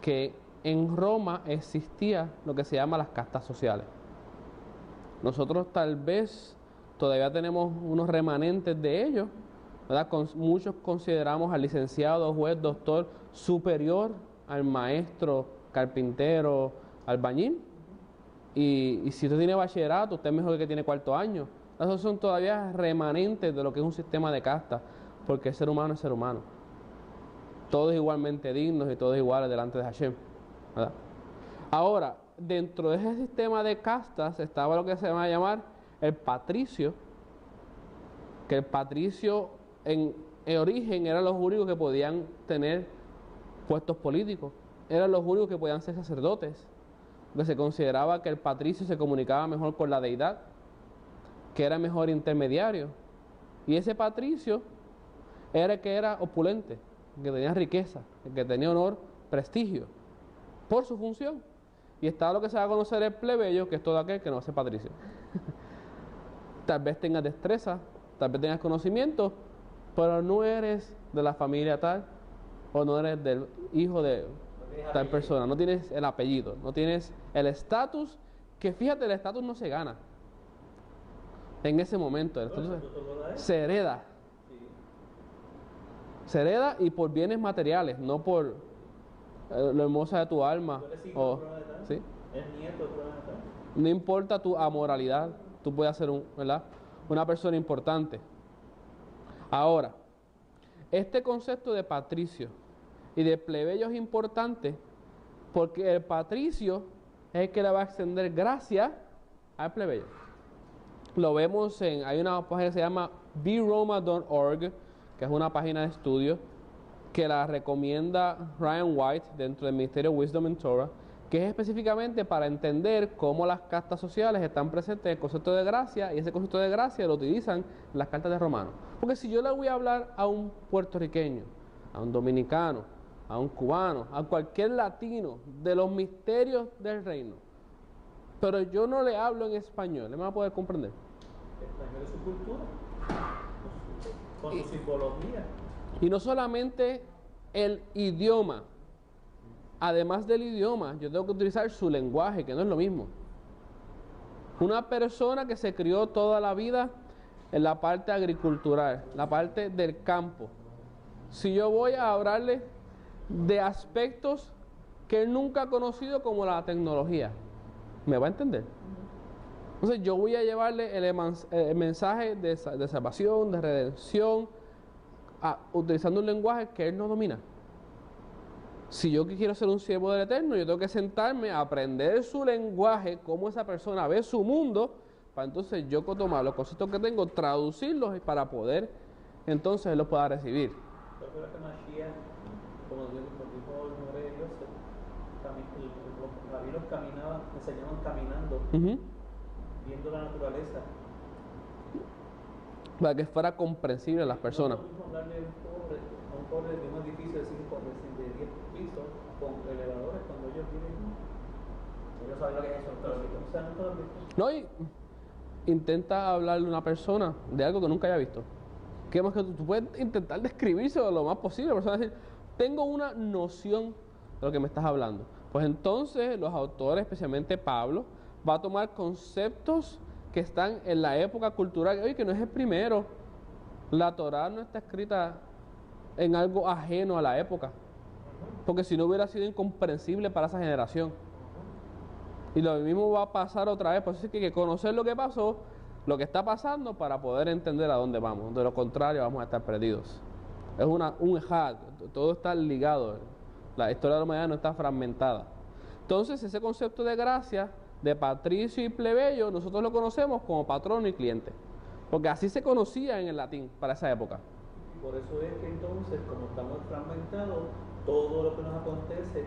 que en Roma existía lo que se llama las castas sociales. Nosotros tal vez todavía tenemos unos remanentes de ellos, ¿verdad? Muchos consideramos al licenciado, juez, doctor superior al maestro, carpintero, albañil. Y si usted tiene bachillerato, usted es mejor que tiene cuarto año. Esos son todavía remanentes de lo que es un sistema de castas, porque el ser humano es ser humano. Todos igualmente dignos y todos iguales delante de Hashem, ¿verdad? Ahora, dentro de ese sistema de castas estaba lo que se va a llamar el patricio, que el patricio en origen eran los únicos que podían tener puestos políticos, eran los únicos que podían ser sacerdotes, porque se consideraba que el patricio se comunicaba mejor con la deidad, que era mejor intermediario, y ese patricio era el que era opulente, el que tenía riqueza, el que tenía honor, prestigio, por su función. Y está lo que se va a conocer el plebeyo, que es todo aquel que no hace patricio. Tal vez tengas destreza, tal vez tengas conocimiento, pero no eres de la familia tal, o no eres del hijo de tal persona, no tienes el apellido, no tienes el estatus, que fíjate, el estatus no se gana. En ese momento, el estatus se hereda. Se hereda y por bienes materiales, no por lo hermosa de tu alma. ¿Sí? No importa tu amoralidad, tú puedes ser ¿verdad? Una persona importante. Ahora, este concepto de patricio y de plebeyo es importante porque el patricio es el que le va a extender gracia al plebeyo. Lo vemos hay una página que se llama broma.org, que es una página de estudio que la recomienda Ryan White dentro del Ministerio Wisdom and Torah, que es específicamente para entender cómo las castas sociales están presentes en el concepto de gracia, y ese concepto de gracia lo utilizan en las cartas de Romanos. Porque si yo le voy a hablar a un puertorriqueño, a un dominicano, a un cubano, a cualquier latino de los misterios del reino, pero yo no le hablo en español, ¿le va a poder comprender? Español es su cultura, con su simbología. Y no solamente el idioma, además del idioma, yo tengo que utilizar su lenguaje, que no es lo mismo. Una persona que se crió toda la vida en la parte agricultural, la parte del campo, si yo voy a hablarle de aspectos que él nunca ha conocido como la tecnología, ¿me va a entender? Entonces yo voy a llevarle el mensaje de salvación, de redención, utilizando un lenguaje que él no domina. Si yo quiero ser un siervo del Eterno, yo tengo que sentarme a aprender su lenguaje, cómo esa persona ve su mundo, para entonces yo tomar los conceptos que tengo, traducirlos para poder, entonces él los pueda recibir. Yo creo que Mashiach, como dijo el nombre de Dios, los rabinos enseñaban caminando, viendo la naturaleza. Para que fuera comprensible a las personas. No podemos hablarle a un pobre de un edificio de 10 pisos con elevadores cuando ellos viven. Ellos saben lo que es eso. No, y intenta hablarle a una persona de algo que nunca haya visto. Que más que tú puedes intentar describírselo lo más posible. La persona decir, tengo una noción de lo que me estás hablando. Pues entonces los autores, especialmente Pablo, va a tomar conceptos que están en la época cultural, oye, que no es el primero. La Torá no está escrita en algo ajeno a la época, porque si no hubiera sido incomprensible para esa generación. Y lo mismo va a pasar otra vez, por eso es que hay que conocer lo que pasó, lo que está pasando, para poder entender a dónde vamos. De lo contrario, vamos a estar perdidos. Es un ejad, todo está ligado. La historia de la humanidad no está fragmentada. Entonces, ese concepto de gracia de patricio y plebeyo, nosotros lo conocemos como patrono y cliente. Porque así se conocía en el latín para esa época. Y por eso es que entonces, como estamos fragmentados, todo lo que nos acontece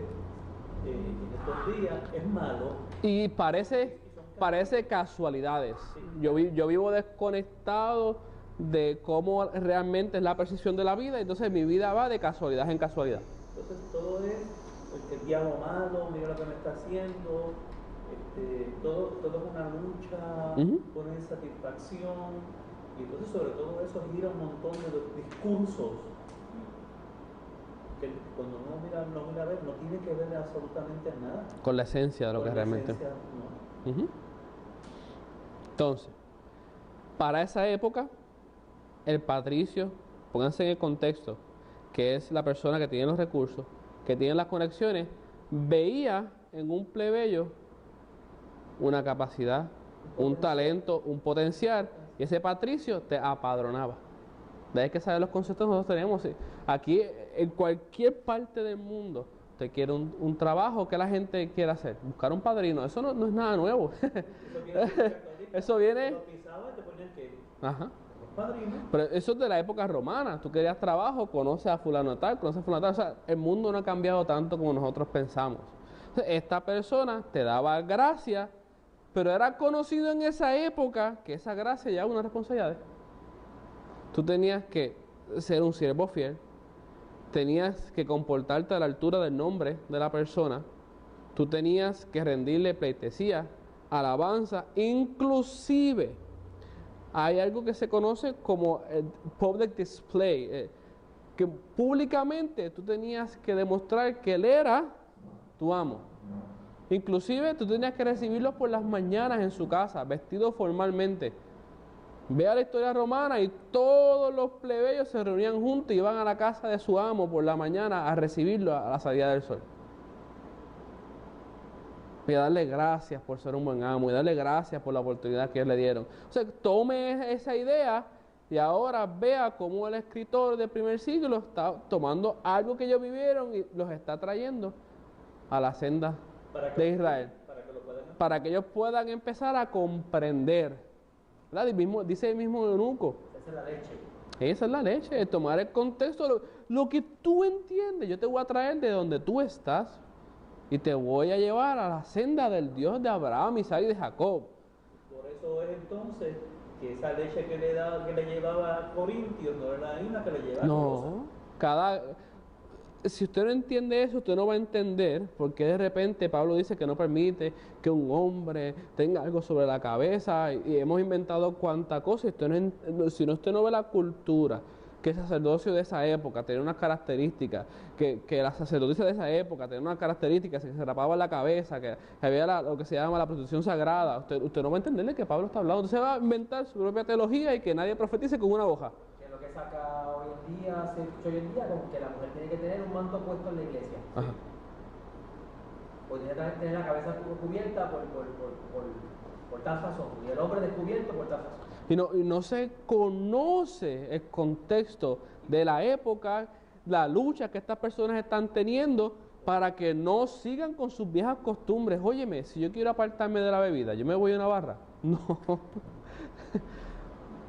en estos días es malo. Y parece casualidades. Yo vivo desconectado de cómo realmente es la percepción de la vida, entonces mi vida va de casualidad en casualidad. Entonces todo es el diablo malo, mira lo que me está haciendo, todo es una lucha, una insatisfacción, y entonces sobre todo eso gira un montón de discursos que cuando uno mira a ver, no tiene que ver absolutamente nada Con la esencia de lo que realmente. no. Entonces, para esa época, el patricio, pónganse en el contexto, que es la persona que tiene los recursos, que tiene las conexiones, veía en un plebeyo una capacidad, un talento, un potencial, y ese patricio te apadronaba. De ahí que saber los conceptos que nosotros tenemos. Aquí, en cualquier parte del mundo, te quiere un trabajo que la gente quiere hacer, buscar un padrino. Eso no es nada nuevo. Eso viene. Ajá. Pero eso es de la época romana. Tú querías trabajo, conoces a fulano tal, conoces a fulano tal. O sea, el mundo no ha cambiado tanto como nosotros pensamos. Entonces, esta persona te daba gracia, pero era conocido en esa época que esa gracia ya era una responsabilidad. Tú tenías que ser un siervo fiel, tenías que comportarte a la altura del nombre de la persona, tú tenías que rendirle pleitesía, alabanza, inclusive hay algo que se conoce como el public display, que públicamente tú tenías que demostrar que él era tu amo. Inclusive tú tenías que recibirlo por las mañanas en su casa, vestido formalmente. Vea la historia romana y todos los plebeyos se reunían juntos y iban a la casa de su amo por la mañana a recibirlo a la salida del sol. Y a darle gracias por ser un buen amo y darle gracias por la oportunidad que ellos le dieron. O sea, tome esa idea y ahora vea cómo el escritor del primer siglo está tomando algo que ellos vivieron y los está trayendo a la senda de Israel. Para que ellos puedan empezar a comprender. ¿Verdad? Dice el mismo eunuco. Esa es la leche. Esa es la leche, tomar el contexto, lo que tú entiendes. Yo te voy a traer de donde tú estás y te voy a llevar a la senda del Dios de Abraham, Isaac y de Jacob. Por eso es entonces que esa leche que le llevaba a Corintios no era la misma que le llevaba a No, si usted no entiende eso, usted no va a entender por qué de repente Pablo dice que no permite que un hombre tenga algo sobre la cabeza y hemos inventado cuánta cosa. Si usted no ve la cultura, que el sacerdocio de esa época tenía unas características, que la sacerdotisa de esa época tenía unas características, que se rapaba la cabeza, que había lo que se llama la prostitución sagrada, usted no va a entender de qué Pablo está hablando. Entonces va a inventar su propia teología y que nadie profetice con una hoja. Lo que saca hoy en día, se escucha hoy en día, con que la mujer tiene que tener un manto puesto en la iglesia. Ajá. O tiene que tener la cabeza cubierta por tal razón, y el hombre descubierto por tal razón. Y no se conoce el contexto de la época, la lucha que estas personas están teniendo para que no sigan con sus viejas costumbres. Óyeme, si yo quiero apartarme de la bebida, ¿yo me voy a una barra? No.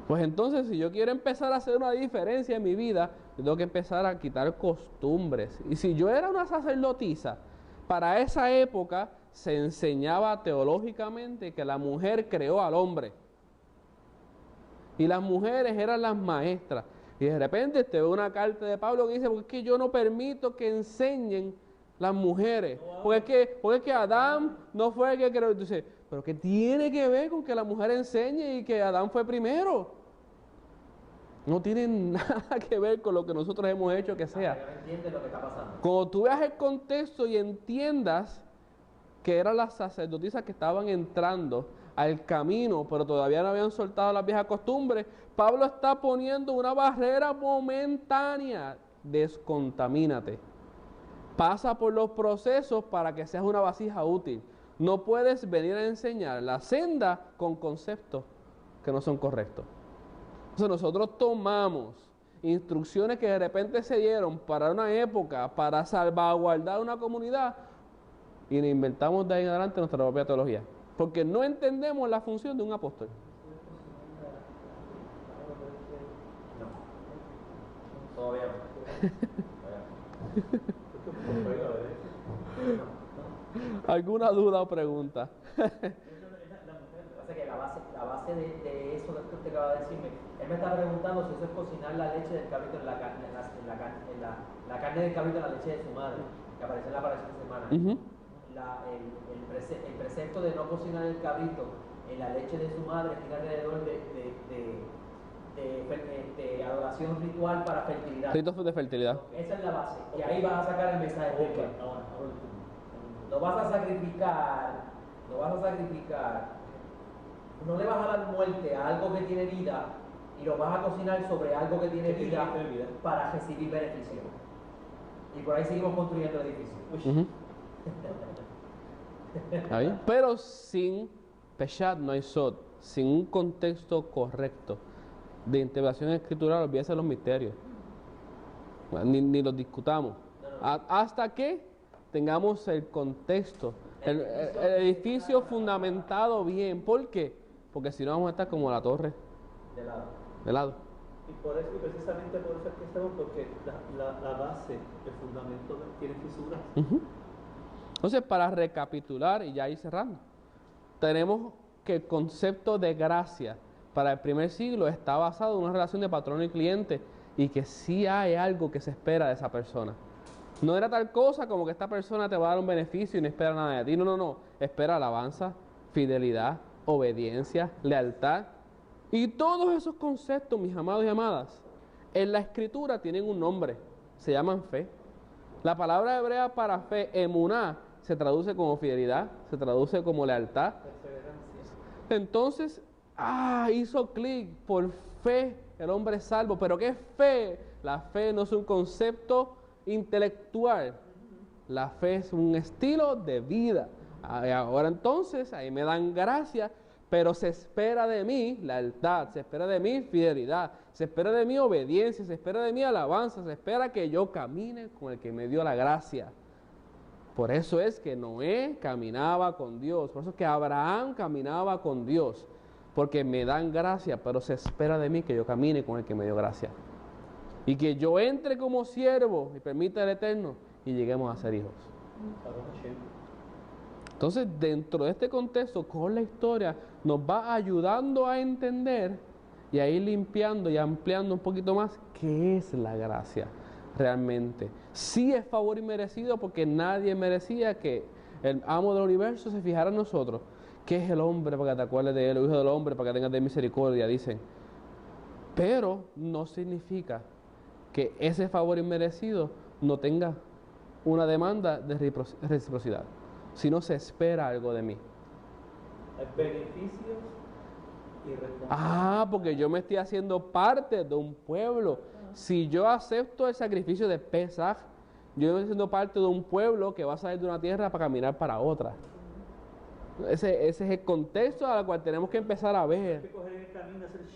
Pues entonces, si yo quiero empezar a hacer una diferencia en mi vida, yo tengo que empezar a quitar costumbres. Y si yo era una sacerdotisa, para esa época se enseñaba teológicamente que la mujer creó al hombre. Y las mujeres eran las maestras. Y de repente te ve una carta de Pablo que dice, porque es que yo no permito que enseñen las mujeres. Porque es que Adán no fue el que creó. Entonces, pero ¿qué tiene que ver con que la mujer enseñe y que Adán fue primero? No tiene nada que ver con lo que nosotros hemos hecho que sea. No entiende lo que está pasando. Cuando tú veas el contexto y entiendas que eran las sacerdotisas que estaban entrando al camino, pero todavía no habían soltado las viejas costumbres, Pablo está poniendo una barrera momentánea. Descontamínate. Pasa por los procesos para que seas una vasija útil. No puedes venir a enseñar la senda con conceptos que no son correctos. Entonces nosotros tomamos instrucciones que de repente se dieron para una época, para salvaguardar una comunidad, y nos inventamos de ahí en adelante nuestra propia teología. porque no entendemos la función de un apóstol. No, todavía no. ¿Alguna duda o pregunta? Pasa que la base de eso que usted acaba de decirme, él me está preguntando si eso es cocinar la leche del cabrito en la carne, la carne del cabrito en la leche de su madre, que aparece en la aparición semanal. El precepto de no cocinar el cabrito en la leche de su madre gira alrededor de adoración ritual para fertilidad. Ritos de fertilidad. Esa es la base. Y ahí vas a sacar el mensaje de que no vas a sacrificar, no le vas a dar muerte a algo que tiene vida y lo vas a cocinar sobre algo que tiene vida para recibir beneficio. Y por ahí seguimos construyendo el edificio. ¿Ahí? Pero sin peshat no hay sod, sin un contexto correcto de interpretación escritural, olvídese los misterios. Ni los discutamos. Hasta que tengamos el contexto, el edificio fundamentado bien. ¿Por qué? Porque si no vamos a estar como la torre de lado. Y por eso, precisamente por eso es que estamos, porque la base, el fundamento tiene fisuras. Entonces, para recapitular y ya ir cerrando, tenemos que el concepto de gracia para el primer siglo está basado en una relación de patrón y cliente y que sí hay algo que se espera de esa persona. No era tal cosa como que esta persona te va a dar un beneficio y no espera nada de ti. No. Espera alabanza, fidelidad, obediencia, lealtad. Y todos esos conceptos, mis amados y amadas, en la escritura tienen un nombre. Se llaman fe. La palabra hebrea para fe, emuná, se traduce como fidelidad, se traduce como lealtad. Entonces, hizo clic, por fe el hombre es salvo. ¿Pero qué es fe? La fe no es un concepto intelectual. La fe es un estilo de vida. Ahora entonces, ahí me dan gracia, pero se espera de mí lealtad, se espera de mí fidelidad, se espera de mí obediencia, se espera de mí alabanza, se espera que yo camine con el que me dio la gracia. Por eso es que Noé caminaba con Dios, por eso es que Abraham caminaba con Dios, porque me dan gracia, pero se espera de mí que yo camine con el que me dio gracia. Y que yo entre como siervo y permita el Eterno y lleguemos a ser hijos. Entonces, dentro de este contexto, con la historia, nos va ayudando a entender y a ir limpiando y ampliando un poquito más qué es la gracia realmente. Sí es favor inmerecido porque nadie merecía que el amo del universo se fijara en nosotros. ¿Qué es el hombre para que te acuerdes de él? El hijo del hombre para que tengas de misericordia, dicen. Pero no significa que ese favor inmerecido no tenga una demanda de reciprocidad, sino se espera algo de mí. Hay beneficios y responsabilidades. Porque yo me estoy haciendo parte de un pueblo. Si yo acepto el sacrificio de Pesaj, yo estoy siendo parte de un pueblo que va a salir de una tierra para caminar para otra. Ese es el contexto al cual tenemos que empezar a ver.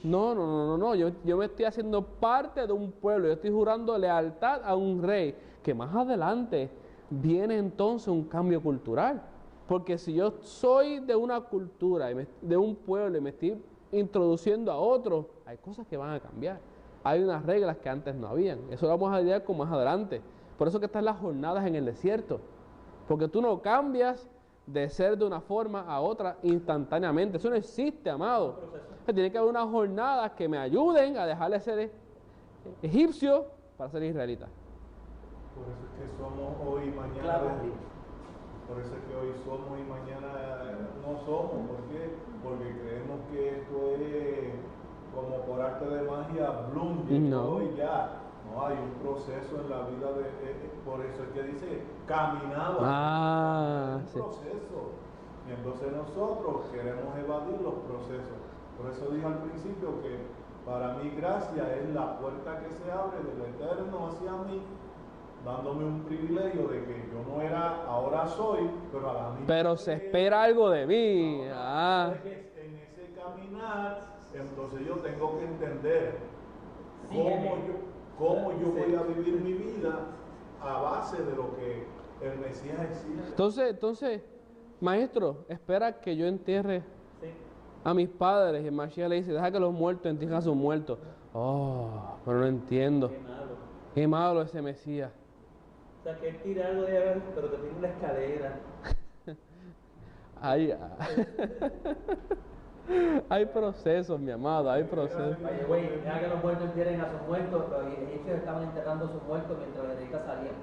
No. Yo me estoy haciendo parte de un pueblo. Yo estoy jurando lealtad a un rey. Que más adelante viene entonces un cambio cultural. Porque si yo soy de una cultura, de un pueblo y me estoy introduciendo a otro, hay cosas que van a cambiar. Hay unas reglas que antes no habían. Eso lo vamos a lidiar con más adelante. Por eso que están las jornadas en el desierto. Porque tú no cambias de ser de una forma a otra instantáneamente. Eso no existe, amado. Tiene que haber unas jornadas que me ayuden a dejar de ser egipcio para ser israelita. Por eso es que somos hoy y mañana. Claro. Por eso es que hoy somos y mañana no somos. ¿Por qué? Porque creemos que esto es como por arte de magia, bloom, llegó y ya. No, hay un proceso en la vida por eso es que dice caminaba. Un proceso. Y entonces nosotros queremos evadir los procesos. Por eso dije al principio que para mí gracia es la puerta que se abre del Eterno hacia mí, dándome un privilegio de que yo no era, ahora soy, pero a la misma Pero se espera algo de mí. En ese caminar, entonces yo tengo que entender cómo yo voy a vivir mi vida a base de lo que el Mesías exige. Entonces, maestro, espera que yo entierre Sí. a mis padres. Y el Mashiach le dice, deja que los muertos entierren a sus muertos. Oh, pero no entiendo. Qué malo. Qué malo ese Mesías. O sea, que él tira algo de haber, pero que tiene una escalera. Hay procesos, mi amado, hay procesos. Oye, güey, deja que los muertos entierren a sus muertos, pero los egipcios estaban enterrando a sus muertos mientras los israelitas salían.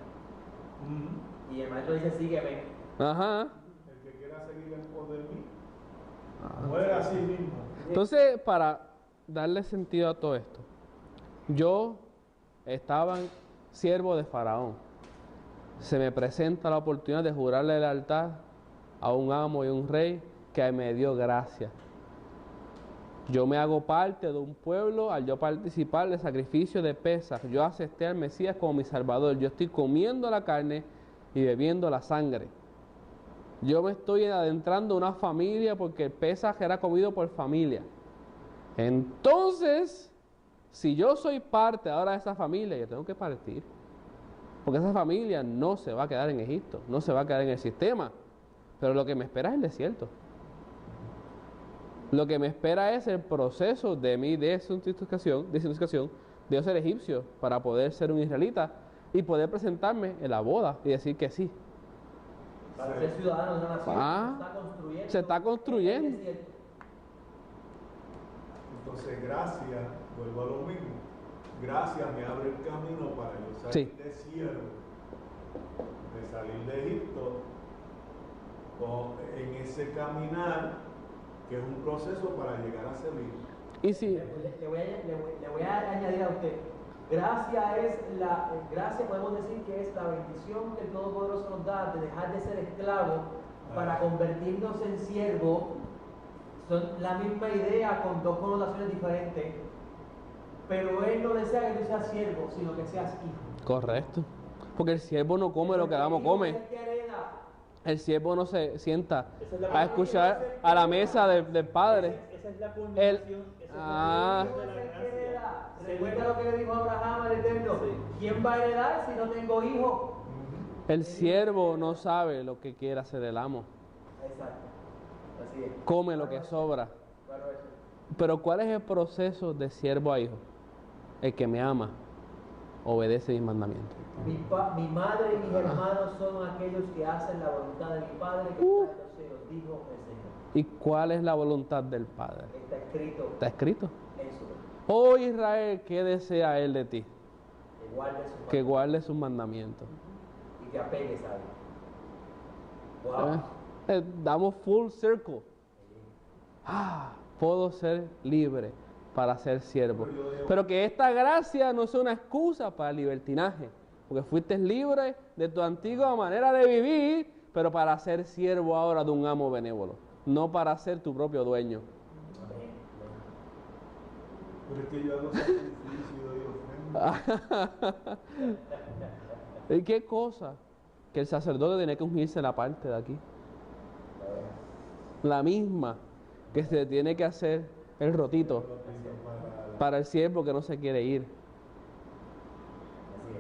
Ujú. Y el maestro dice, sígueme. Ajá. El que quiera seguir en pos de mí, muere a sí mismo. Entonces, para darle sentido a todo esto, yo estaba siervo de Faraón. Se me presenta la oportunidad de jurarle lealtad a un amo y un rey que me dio gracia. Yo me hago parte de un pueblo al yo participar del sacrificio de Pesaj. Yo acepté al Mesías como mi Salvador. Yo estoy comiendo la carne y bebiendo la sangre. Yo me estoy adentrando en una familia porque el Pesaj era comido por familia. Entonces, si yo soy parte ahora de esa familia, yo tengo que partir. Porque esa familia no se va a quedar en Egipto, no se va a quedar en el sistema. Pero lo que me espera es el desierto. Lo que me espera es el proceso de mi desintoxicación, de yo ser egipcio para poder ser un israelita y poder presentarme en la boda y decir que sí. Para ser ciudadano de una nación, Se está construyendo. en el desierto. Entonces, gracias, vuelvo a lo mismo. Gracias me abre el camino para yo salir Sí. de siervo, de salir de Egipto, o en ese caminar que es un proceso para llegar a ser hijo. Y si, Le voy a añadir a usted. Gracia podemos decir que es la bendición que el Todopoderoso nos da de dejar de ser esclavo para convertirnos en siervo. Son la misma idea con dos connotaciones diferentes. Pero Él no desea que tú seas siervo, sino que seas hijo. correcto. Porque el siervo no come lo que el amo come. El siervo no se sienta Esa es la a escuchar a la mesa del Padre. Esa es la culminación. Esa Ah. es la culminación de la gracia. Recuerda lo que le dijo Abraham al Eterno. ¿Quién va a heredar si no tengo hijo? El siervo no sabe lo que quiere hacer el amo. Exacto. Así es. Come lo que sobra. Claro eso. Pero ¿cuál es el proceso de siervo a hijo? El que me ama, obedece mis mandamientos. Mi madre y mis hermanos son aquellos que hacen la voluntad de mi Padre que está en los cielos, dijo el Señor. ¿Y cuál es la voluntad del Padre? Está escrito Está escrito. en su ley. Oh Israel, ¿qué desea Él de ti? Que guardes su Que guardes sus mandamientos. y te apegues a él. Wow. Damos full circle. Puedo ser libre para ser siervo. Pero que esta gracia no sea una excusa para el libertinaje. Porque fuiste libre de tu antigua manera de vivir, pero para ser siervo ahora de un amo benévolo. No para ser tu propio dueño. Amén. Pero es que yo hago sacrificio y doy ofrenda. ¿Y qué cosa? Que el sacerdote tiene que ungirse la parte de aquí. La misma que se tiene que hacer el rotito para el siervo que no se quiere ir. Así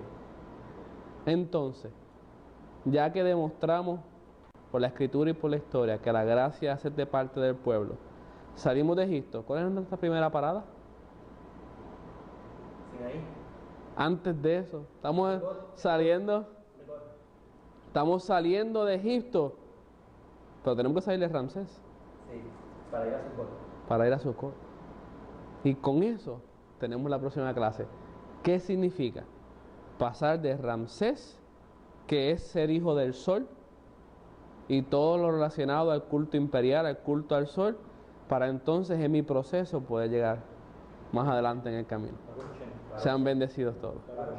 es. Entonces, ya que demostramos por la escritura y por la historia que la gracia es hacerte parte del pueblo, salimos de Egipto. ¿Cuál es nuestra primera parada? Sin ahí. Antes de eso, estamos saliendo de Egipto, pero tenemos que salir de Ramsés Sí, para ir a su pueblo. para ir a Sucot. Y con eso tenemos la próxima clase. ¿Qué significa pasar de Ramsés, que es ser hijo del sol, y todo lo relacionado al culto imperial, al culto al sol, para entonces en mi proceso poder llegar más adelante en el camino? Sean bendecidos todos. Claro.